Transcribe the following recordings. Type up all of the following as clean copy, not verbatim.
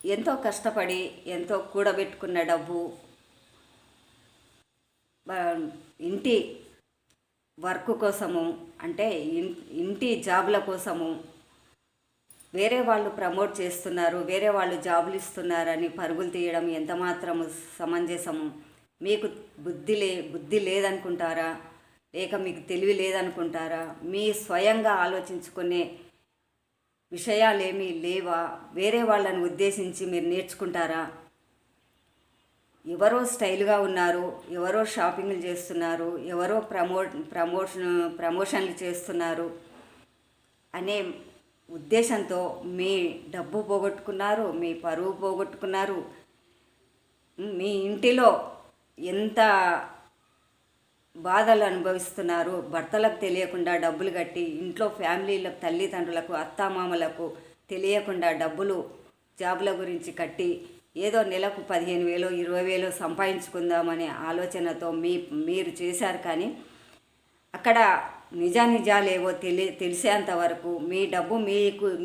ఎంతో కష్టపడి ఎంతో కూడబెట్టుకున్న డబ్బు ఇంటి వర్క్ కోసము, అంటే ఇంటి జాబుల కోసము వేరే వాళ్ళు ప్రమోట్ చేస్తున్నారు, వేరే వాళ్ళు జాబులు ఇస్తున్నారని పరుగులు తీయడం ఎంత మాత్రము సమంజసము? మీకు బుద్ధి లేదనుకుంటారా? లేక మీకు తెలివి లేదనుకుంటారా? మీ స్వయంగా ఆలోచించుకునే విషయాలేమీ లేవా? వేరే వాళ్ళని ఉద్దేశించి మీరు నేర్చుకుంటారా? ఎవరో స్టైల్గా ఉన్నారు, ఎవరో షాపింగ్లు చేస్తున్నారు, ఎవరో ప్రమోషన్లు చేస్తున్నారు అనే ఉద్దేశంతో మీ డబ్బు పోగొట్టుకున్నారు, మీ పరువు పోగొట్టుకున్నారు. మీ ఇంటిలో ఎంత బాధలు అనుభవిస్తున్నారు, భర్తలకు తెలియకుండా డబ్బులు కట్టి, ఇంట్లో ఫ్యామిలీలకు, తల్లిదండ్రులకు, అత్తామామలకు తెలియకుండా డబ్బులు జాబుల గురించి కట్టి ఏదో నెలకు 15,000 20,000 సంపాదించుకుందామనే ఆలోచనతో మీరు చేశారు. కానీ అక్కడ నిజాలేవో తెలిసేంత వరకు, మీ డబ్బు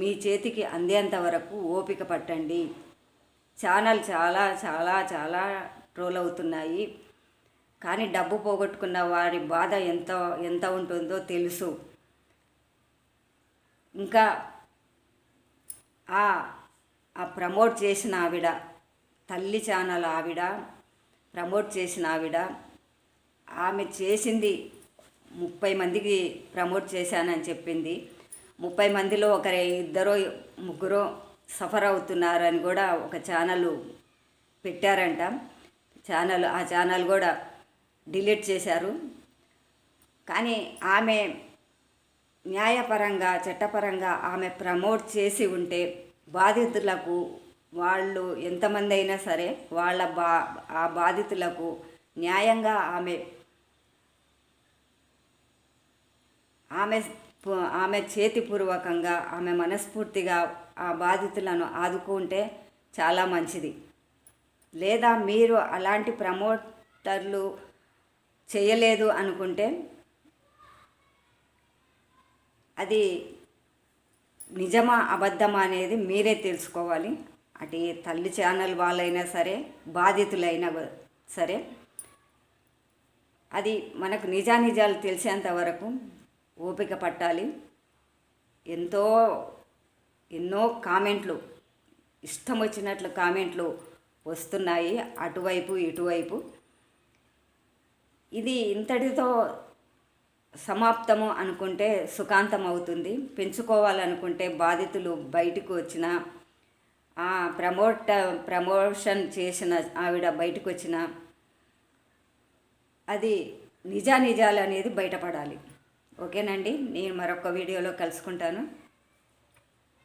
మీ చేతికి అందేంత వరకు ఓపిక పట్టండి. ఛానల్ చాలా చాలా చాలా ట్రోల్ అవుతున్నాయి, కానీ డబ్బు పోగొట్టుకున్న వారి బాధ ఎంత ఉంటుందో తెలుసు. ఇంకా ఆ ప్రమోట్ చేసిన ఆవిడ, తల్లి ఛానల్ ఆవిడ ప్రమోట్ చేసిన ఆవిడ, ఆమె చేసింది 30 మందికి ప్రమోట్ చేశానని చెప్పింది. 30 మందిలో ఇద్దరో ముగ్గురో సఫర్ అవుతున్నారని కూడా ఒక ఛానల్ పెట్టారంట. ఆ ఛానల్ కూడా డిలీట్ చేశారు. కానీ ఆమె న్యాయపరంగా, చట్టపరంగా ఆమె ప్రమోట్ చేసి ఉంటే బాధితులకు, వాళ్ళు ఎంతమంది అయినా సరే వాళ్ళ ఆ బాధితులకు న్యాయంగా ఆమె చేతిపూర్వకంగా, ఆమె మనస్ఫూర్తిగా ఆ బాధితులను ఆదుకుంటే చాలా మంచిది. లేదా మీరు అలాంటి ప్రమోటర్లు చేయలేదు అనుకుంటే అది నిజమా అబద్ధమా అనేది మీరే తెలుసుకోవాలి. అటు తల్లి ఛానల్ వాళ్ళైనా సరే, బాధితులైనా సరే, అది మనకు నిజాలు తెలిసేంత వరకు ఓపిక పట్టాలి. ఎన్నో కామెంట్లు, ఇష్టం వచ్చినట్లు కామెంట్లు వస్తున్నాయి, అటువైపు ఇటువైపు. ఇది ఇంతటితో సమాప్తము అనుకుంటే సుఖాంతం అవుతుంది. పెంచుకోవాలనుకుంటే బాధితులు బయటకు వచ్చిన, ప్రమోషన్ చేసిన ఆవిడ బయటకు వచ్చిన, అది నిజాలు అనేది బయటపడాలి. ఓకేనండి, నేను మరొక వీడియోలో కలుసుకుంటాను.